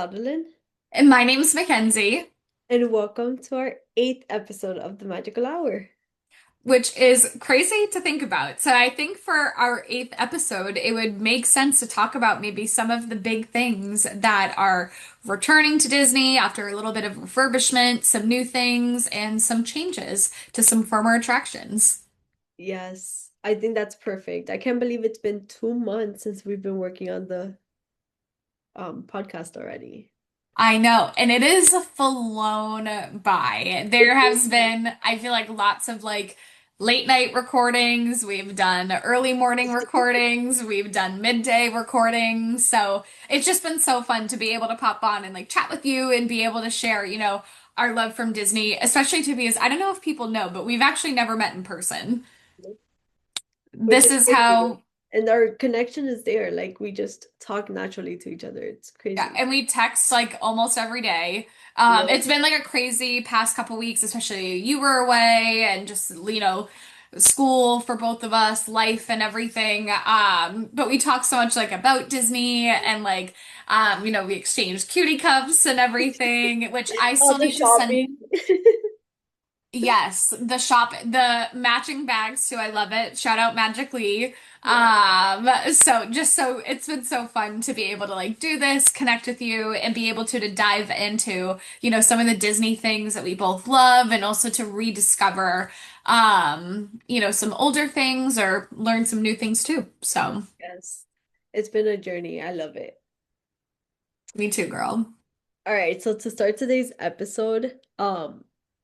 Adeline, And my name's Mackenzie, and welcome to our eighth episode of the Magical Hour. which is crazy to think about. So I think for our eighth episode, it would make sense to talk about maybe some of the big things that are returning to Disney after a little bit of refurbishment, some new things, and some changes to some former attractions. Yes, I think that's perfect. I can't believe it's been 2 months since we've been working on the podcast already. I know, and it is flown by. There has been, I feel like, lots of late night recordings. We've done early morning recordings. We've done midday recordings. So it's just been so fun to be able to pop on and chat with you and be able to share, our love from Disney, especially to because I don't know if people know, but we've actually never met in person. Which This is is crazy. how And our connection is there. Like we just talk naturally to each other. It's Yeah, crazy. and we text almost every day. Yeah. It's been a crazy past couple weeks, especially you were away and just, school for both of us, life and everything. But we talk so much about Disney and we exchanged cutie cups and everything, which I All still the need to send. shopping. Yes, the matching bags too. I love it. Shout out MagicLee. Yeah. So it's been so fun to be able to do this, connect with you, and be able to dive into, some of the Disney things that we both love, and also to rediscover, some older things or learn some new things too. So, Yes. It's been a journey. I love it. me too, girl. All right, so to start today's episode,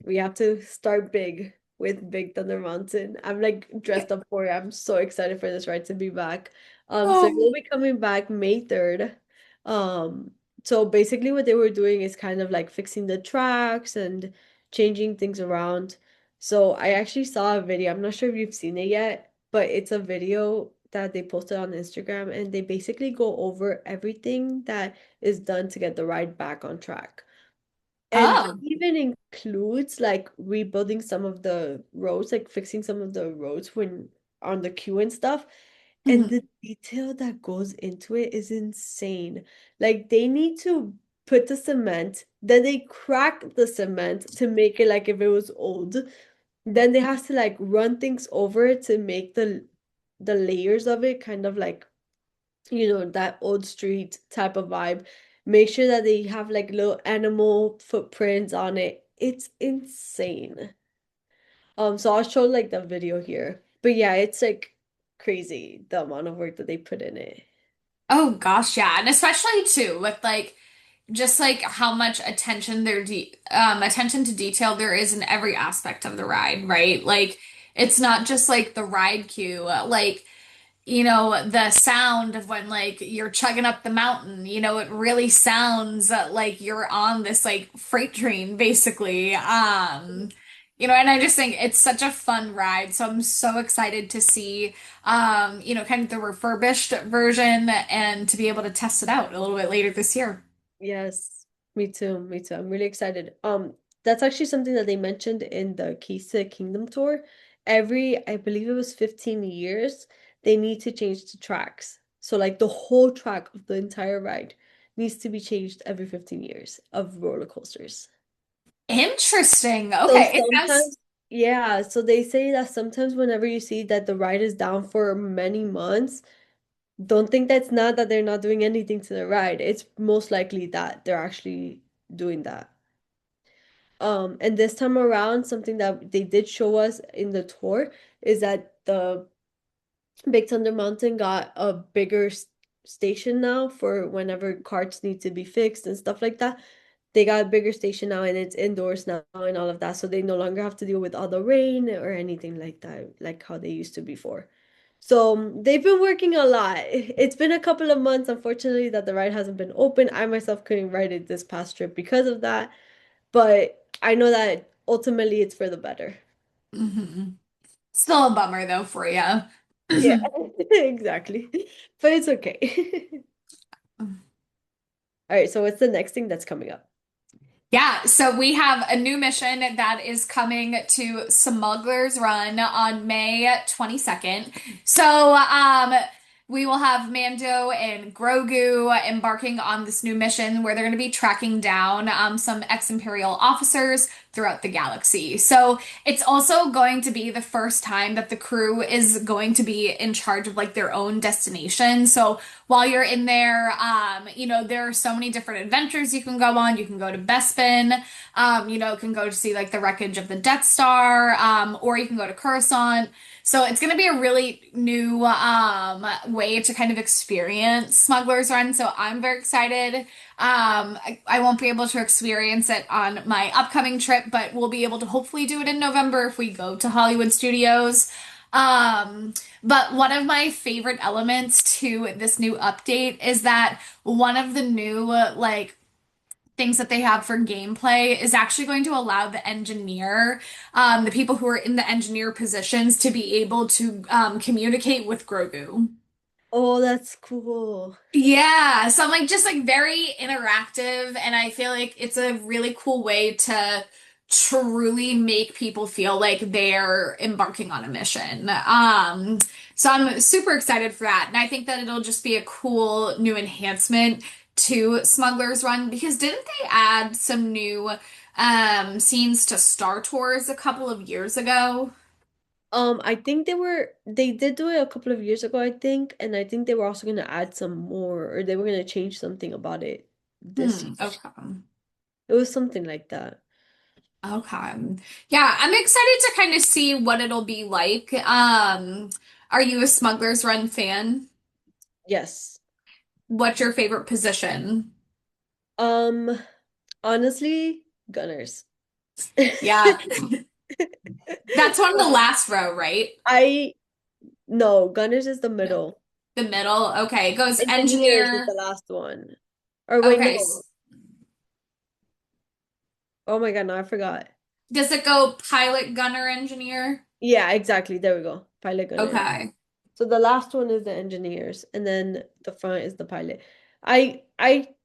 we have to start big with Big Thunder Mountain. I'm like dressed up for it. I'm so excited for this ride to be back. So we'll Oh. be coming back May 3rd. Um, so basically what they were doing is kind of like fixing the tracks and changing things around. So I actually saw a video. I'm not sure if you've seen it yet, but it's a video that they posted on Instagram and they basically go over everything that is done to get the ride back on track. And that Oh. even includes like rebuilding some of the roads, like fixing some of the roads when on the queue and stuff. And Mhm. the detail that goes into it is insane. Like they need to put the cement, then they crack the cement to make it like if it was old. Then they have to like run things over it to make the layers of it kind of like that old street type of vibe. Make sure that they have like little animal footprints on it. It's insane. So I'll show like the video here. But yeah, it's like crazy the amount of work that they put in it. Oh gosh, yeah. And especially too with just how much attention to detail there is in every aspect of the ride, right? It's not just the ride queue, the sound of when you're chugging up the mountain, it really sounds like you're on this freight train basically. And I just think it's such a fun ride. So I'm so excited to see kind of the refurbished version and to be able to test it out a little bit later this year. Yes, me too. Me too. I'm really excited. That's actually something that they mentioned in the Keys to the Kingdom tour. I believe it was 15 years, they need to change the tracks. So like the whole track of the entire ride needs to be changed every 15 years of roller coasters. Interesting. So Okay. It sounds sometimes, yeah, so they say that sometimes whenever you see that the ride is down for many months, don't think that's not that they're not doing anything to the ride. It's most likely that they're actually doing that. And this time around, something that they did show us in the tour is that the Big Thunder Mountain got a bigger station now for whenever carts need to be fixed and stuff like that. They got a bigger station now and it's indoors now and all of that. So they no longer have to deal with all the rain or anything like that, like how they used to before. So they've been working a lot. It's been a couple of months, unfortunately, that the ride hasn't been open. I myself couldn't ride it this past trip because of that. But I know that ultimately it's for the better. mhm. Still a bummer though for you. Yeah, exactly. But it's okay. All right, so what's the next thing that's coming up? Yeah, so we have a new mission that is coming to Smuggler's Run on May 22nd. So, we will have Mando and Grogu embarking on this new mission where they're going to be tracking down some ex-Imperial officers throughout the galaxy. So it's also going to be the first time that the crew is going to be in charge of like their own destination. So while you're in there, there are so many different adventures you can go on. You can go to Bespin, can go to see like the wreckage of the Death Star, or you can go to Coruscant. So it's going to be a really new way to kind of experience Smuggler's Run. So I'm very excited. I won't be able to experience it on my upcoming trip, but we'll be able to hopefully do it in November if we go to Hollywood Studios. But one of my favorite elements to this new update is that one of the new things that they have for gameplay is actually going to allow the engineer, the people who are in the engineer positions, to be able to communicate with Grogu. Oh, that's cool. Yeah, so I'm like just like very interactive, and I feel like it's a really cool way to truly make people feel like they're embarking on a mission. So I'm super excited for that, and I think that it'll just be a cool new enhancement to Smuggler's Run because didn't they add some new scenes to Star Tours a couple of years ago? I think they did do it a couple of years ago, I think, and I think they were also gonna add some more, or they were gonna change something about it this year. Okay. It was something like that. Okay. Yeah, I'm excited to kind of see what it'll be like. Are you a Smuggler's Run fan? Yes. What's your favorite position? Um, Honestly, Gunners. Yeah, that's on the last row, right? I No, Gunners is the No. middle. The middle. Okay, it goes Engineers is the engineer. last one. Or wait, Okay. no. Oh my God, no, I forgot. Does it go pilot, gunner, engineer? Yeah, exactly. There we go. Pilot gunner. Okay. So the last one is the engineers, and then the front is the pilot. I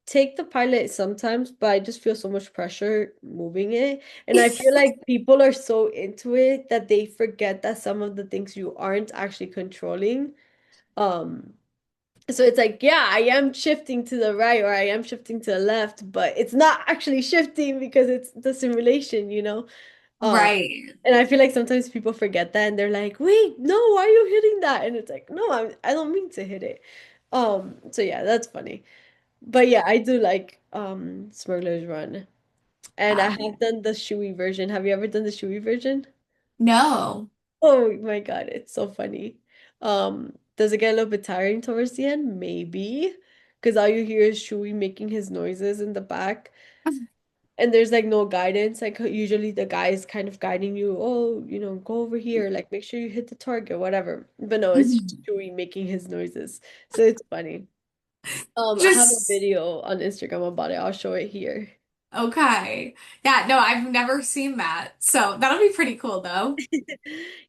take the pilot sometimes, but I just feel so much pressure moving it. And I feel like people are so into it that they forget that some of the things you aren't actually controlling. Um, so it's like, yeah, I am shifting to the right or I am shifting to the left, but it's not actually shifting because it's the simulation, you know? Um, Right. and I feel like sometimes people forget that and they're like, wait, no, why are you hitting that? And it's like, no, I don't mean to hit it. So yeah, that's funny. But yeah, I do like Smuggler's Run. And I Um, have done the Shui version. Have you ever done the Shui version? no. Oh my God, it's so funny. Does it get a little bit tiring towards the end? Maybe. Because all you hear is Shui making his noises in the back. And there's like no guidance. Like usually the guy is kind of guiding you, oh, go over here, like make sure you hit the target, whatever. But no, it's just Mhm. Chewie making his noises. So it's funny. I have a Just video on Instagram about it. I'll show it here. okay. Yeah, no, I've never seen that. So that'll be pretty cool though.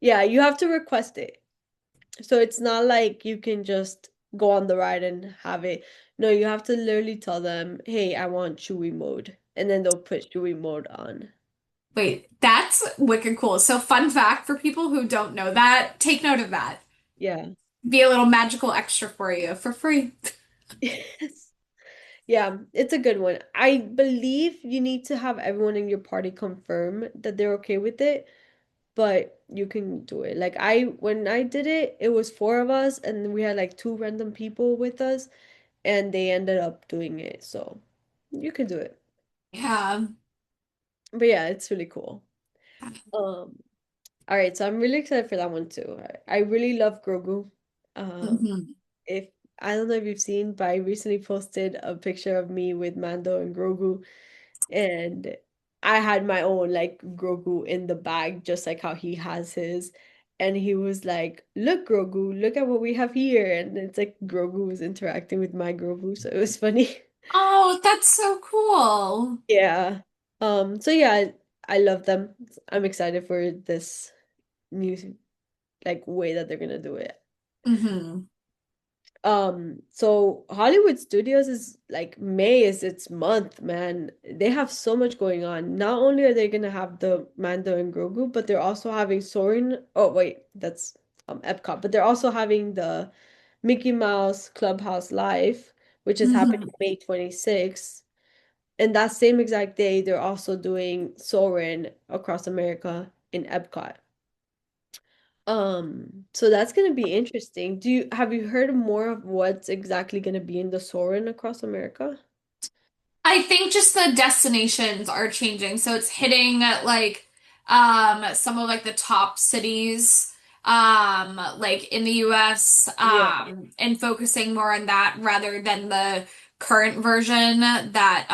Yeah, you have to request it. So it's not like you can just go on the ride and have it. No, you have to literally tell them, hey, I want Chewie mode. And then they'll put Chewie mode on. Wait, that's wicked cool. So fun fact for people who don't know that, take note of that. Yeah. Be a little magical extra for you for free. Yes. Yeah, it's a good one. I believe you need to have everyone in your party confirm that they're okay with it, but you can do it. Like when I did it, it was four of us and we had like two random people with us and they ended up doing it. So you can do it. Yeah. But yeah, it's really cool. Um, all right, so I'm really excited for that one too. I really love Grogu. Um, Mhm. if I don't know if you've seen, but I recently posted a picture of me with Mando and Grogu. And I had my own like Grogu in the bag, just like how he has his. And he was like, look, Grogu, look at what we have here. And it's like Grogu was interacting with my Grogu, so it was funny. Oh, that's so cool. Yeah. So yeah, I love them. I'm excited for this new like way that they're gonna do it. Hmm. So Hollywood Studios is like May is its month, man. They have so much going on. Not only are they gonna have the Mando and Grogu, but they're also having Soarin'. Oh wait, that's Epcot. But they're also having the Mickey Mouse Clubhouse Live, which is happening Mhm. May 26th. And that same exact day, they're also doing Soarin' across America in Epcot. So that's gonna be interesting. Have you heard more of what's exactly gonna be in the Soarin' across America? I think just the destinations are changing. So it's hitting like some of like the top cities like in the US Yeah. and focusing more on that rather than the current version that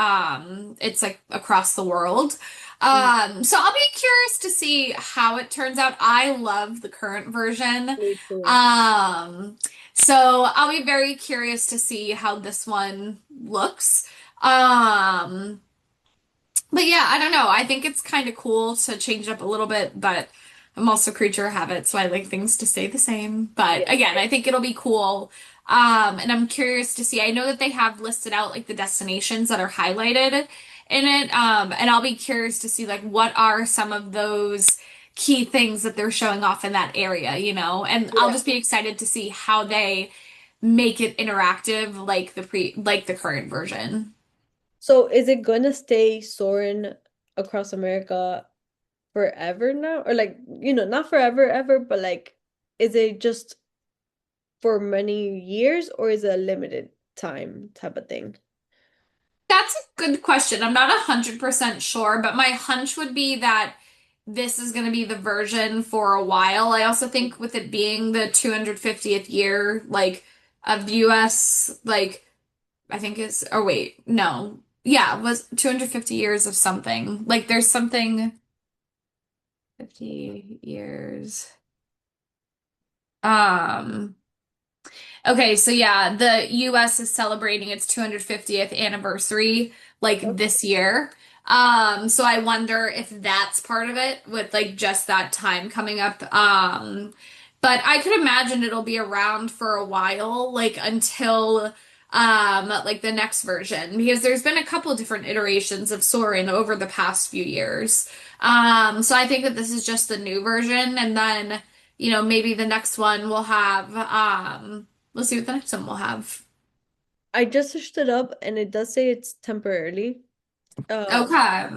it's like across the world. Mhm. So I'll be curious to see how it turns out. I love the current version. Me too. Um so I'll be very curious to see how this one looks. Um, but yeah, I don't know. I think it's kind of cool to change it up a little bit, but I'm also a creature of habit, so I like things to stay the same. But Yeah. again, I think it'll be cool. And I'm curious to see. I know that they have listed out like the destinations that are highlighted in it. And I'll be curious to see like what are some of those key things that they're showing off in that area, you know? And I'll Yeah. just be excited to see how they make it interactive like the current version. So is it gonna stay soaring across America forever now? Or like, not forever ever, but like is it just for many years or is it a limited time type of thing? That's a good question. I'm not 100% sure, but my hunch would be that this is going to be the version for a while. I also think with it being the 250th year, like, of the US, like, I think is, or wait, no. Yeah, it was 250 years of something. Like, there's something, 50 years. Um, Okay, so yeah, the US is celebrating its 250th anniversary like Okay. this year. So I wonder if that's part of it with like just that time coming up. But I could imagine it'll be around for a while, like until like the next version, because there's been a couple different iterations of Soarin' over the past few years. So I think that this is just the new version, and then maybe the next one will have let's see what the next one will have. I just searched it up and it does say it's temporarily. Um, Okay.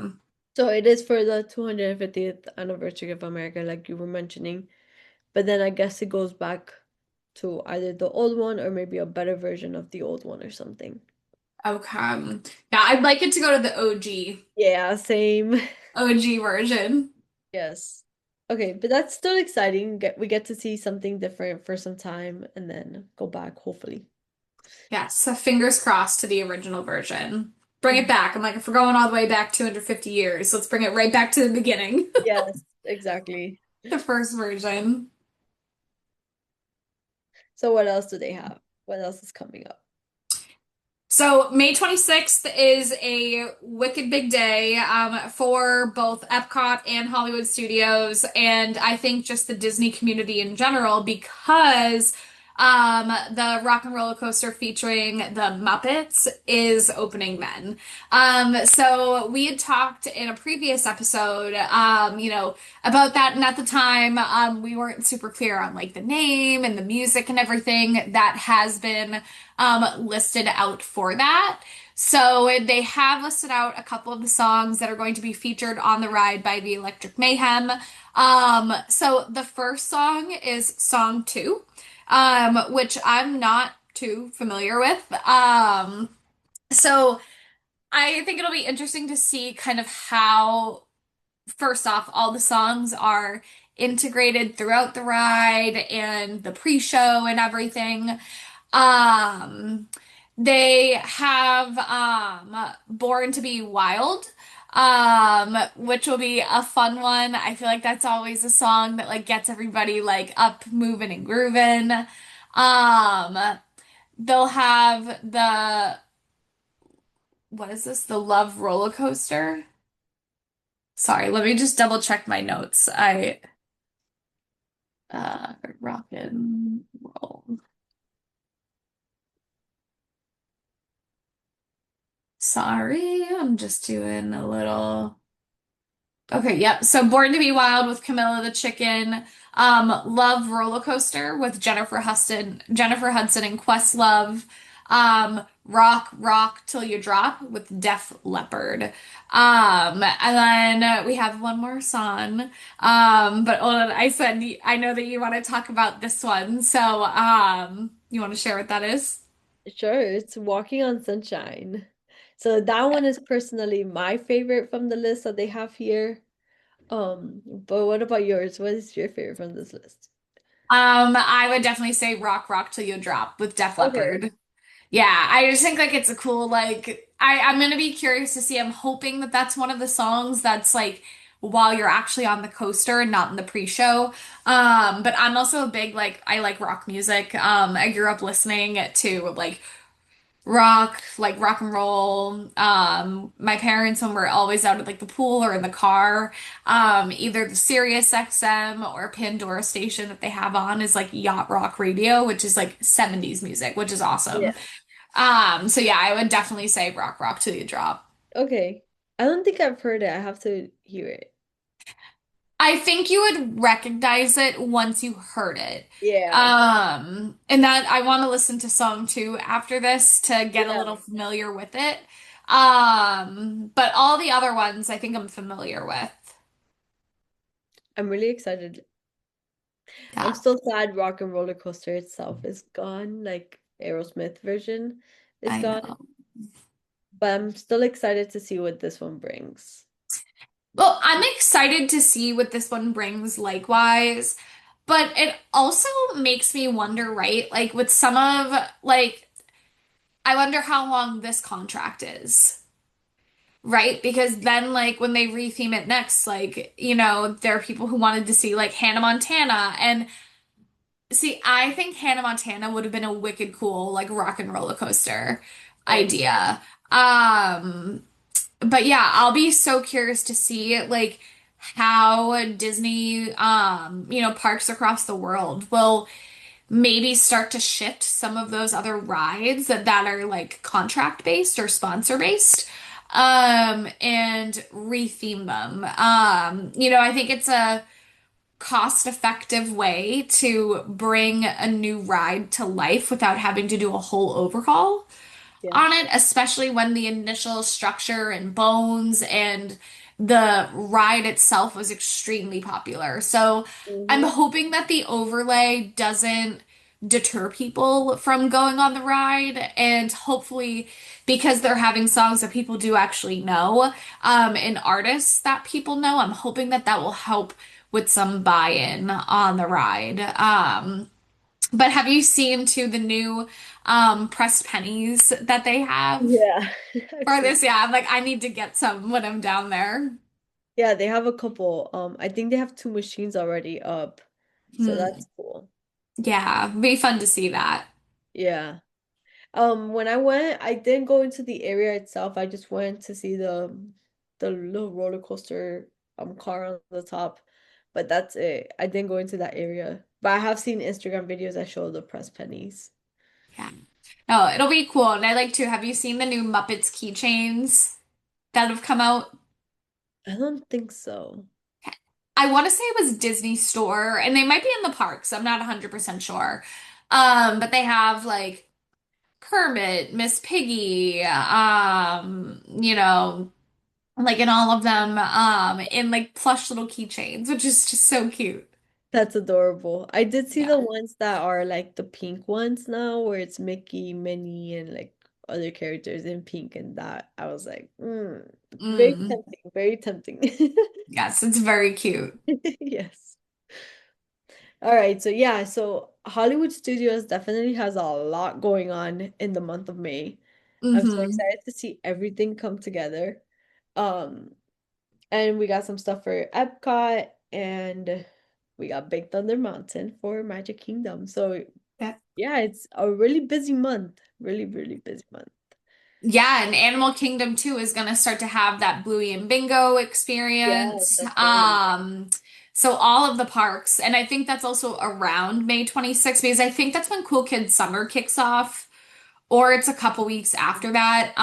so it is for the 250th anniversary of America, like you were mentioning. But then I guess it goes back to either the old one or maybe a better version of the old one or something. Okay. Yeah, I'd like it to go to the Yeah, same. OG version. Yes. Okay, but that's still exciting. We get to see something different for some time and then go back, hopefully. Yes, so fingers crossed to the original version. Bring it Mhm. back. I'm like, if we're going all the way back 250 years, let's bring it right back to the beginning. Yes, exactly. The first version. So what else do they have? What else is coming up? So May 26th is a wicked big day for both Epcot and Hollywood Studios, and I think just the Disney community in general because the Rock and Roller Coaster featuring the Muppets is opening then. So we had talked in a previous episode, about that, and at the time, we weren't super clear on like the name and the music and everything that has been listed out for that. So they have listed out a couple of the songs that are going to be featured on the ride by the Electric Mayhem. So the first song is Song 2, which I'm not too familiar with. So I think it'll be interesting to see kind of how, first off, all the songs are integrated throughout the ride and the pre-show and everything. Um, they have Born to Be Wild, which will be a fun one. I feel like that's always a song that like gets everybody like up, moving and grooving. They'll have the what is this? The Love Roller Coaster. Sorry, let me just double check my notes. I rock and roll. Sorry, I'm just doing a little. Okay, yep. So Born to Be Wild with Camilla the Chicken. Love Roller Coaster with Jennifer Hudson and Questlove. Rock Rock Till You Drop with Def Leppard. And then we have one more song. But hold on, I know that you want to talk about this one. So you want to share what that is? Sure, it's Walking on Sunshine. So that one is personally my favorite from the list that they have here. But what about yours? What is your favorite from this list? I would definitely say Rock Rock Till You Drop with Def Okay. Leppard. Yeah, I just think like it's a cool I'm gonna be curious to see. I'm hoping that that's one of the songs that's like while you're actually on the coaster and not in the pre-show. But I'm also a big I like rock music. I grew up listening to rock and roll. My parents when we're always out at like the pool or in the car, either the Sirius XM or Pandora station that they have on is like yacht rock radio, which is like 70s music, which is awesome. Yeah. So yeah, I would definitely say rock rock till you drop. Okay. I don't think I've heard it. I have to hear it. I think you would recognize it once you heard it. Yeah. And that I want to listen to song two after this to get a Yeah. little familiar with it. But all the other ones I think I'm familiar with. I'm really excited. I'm Yeah, still sad Rock and Roller Coaster itself is gone, like Aerosmith version is I gone. know. But I'm still excited to see what this one brings. Well, I'm excited to see what this one brings likewise, but it also makes me wonder, right? Like with some of I wonder how long this contract is. Right? Because then, like, when they retheme it next, there are people who wanted to see, like, Hannah Montana. And see, I think Hannah Montana would have been a wicked cool, like, rock and roller coaster I agree. idea. Um, but yeah, I'll be so curious to see, like, how Disney, parks across the world will maybe start to shift some of those other rides that are like contract based or sponsor based and retheme them. I think it's a cost effective way to bring a new ride to life without having to do a whole overhaul Yeah. on it, especially when the initial structure and bones and the ride itself was extremely popular. So I'm Hmm. hoping that the overlay doesn't deter people from going on the ride, and hopefully because they're having songs that people do actually know, and artists that people know, I'm hoping that that will help with some buy-in on the ride. But have you seen too the new pressed pennies that they have Yeah. I've for seen. this? Yeah, I'm like, I need to get some when I'm down there. Yeah, they have a couple. I think they have two machines already up. So Hmm. that's cool. Yeah, be fun to see that. Yeah. When I went, I didn't go into the area itself. I just went to see the little roller coaster car on the top. But that's it. I didn't go into that area. But I have seen Instagram videos that show the press pennies. Yeah. No, it'll be cool. And I like to, have you seen the new Muppets keychains that have come out? I don't think so. I want to say it was Disney Store, and they might be in the parks. I'm not 100% sure. But they have like Kermit, Miss Piggy, like in all of them, in like plush little keychains, which is just so cute. That's adorable. I did see Yeah. the ones that are like the pink ones now, where it's Mickey, Minnie, and like other characters in pink, and that I was like, very Mm. tempting, very tempting. Yes, it's very cute. Yes. All right, so yeah, so Hollywood Studios definitely has a lot going on in the month of May. I'm so Hmm. excited to see everything come together. Um, and we got some stuff for Epcot, and we got Big Thunder Mountain for Magic Kingdom. So Yeah. yeah, it's a really busy month. Really, really busy month. Yeah, and Animal Kingdom too is going to start to have that Bluey and Bingo Yeah, experience. that's right. So all of the parks, and I think that's also around May 26th because I think that's when Cool Kids Summer kicks off, or it's a couple weeks after that.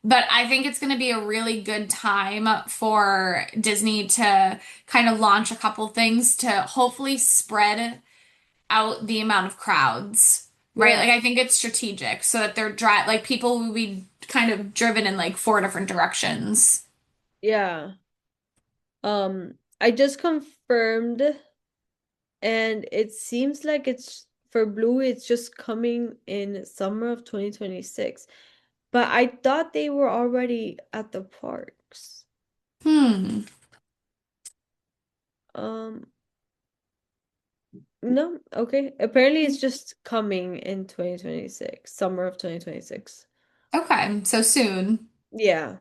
But I think it's going to be a really good time for Disney to kind of launch a couple things to hopefully spread out the amount of crowds, right? Yeah, Like I think it's strategic so that like people will be kind of driven in like four different directions. yeah. I just confirmed and it seems like it's for Blue, it's just coming in summer of 2026. But I thought they were already at the parks. Hmm. Um, no, okay. Apparently it's just coming in 2026, summer of 2026. Okay, so soon. Yeah.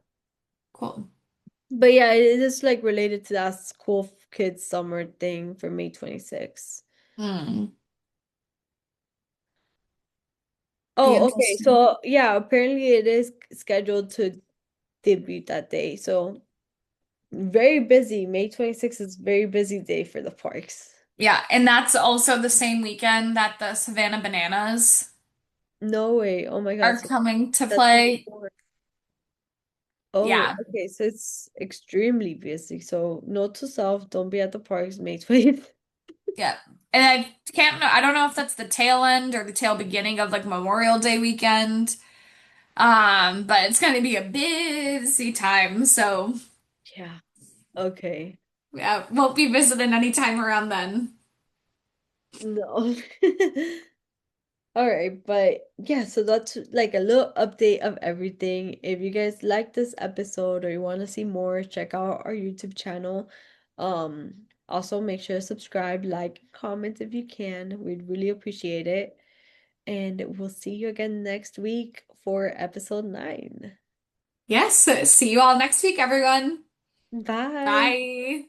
Cool. But yeah, it is like related to that school kids summer thing for May 26th. Hmm. Be Oh, okay. interesting. So yeah, apparently it is scheduled to debut that day. So very busy. May 26th is very busy day for the parks. Yeah, and that's also the same weekend that the Savannah Bananas No way. Oh my God. are So coming to that's play. before. Oh, Yeah. okay. So it's extremely busy. So note to self, don't be at the parks May 20th. Yeah. And I don't know if that's the tail end or the tail beginning of like Memorial Day weekend. But it's going to be a busy time. So Yeah. Okay. yeah, won't be visiting anytime around then. No. All right, but yeah, so that's like a little update of everything. If you guys like this episode or you want to see more, check out our YouTube channel. Also make sure to subscribe, like, comment if you can. We'd really appreciate it. And we'll see you again next week for episode 9. Yes. See you all next week, everyone. Bye. Bye.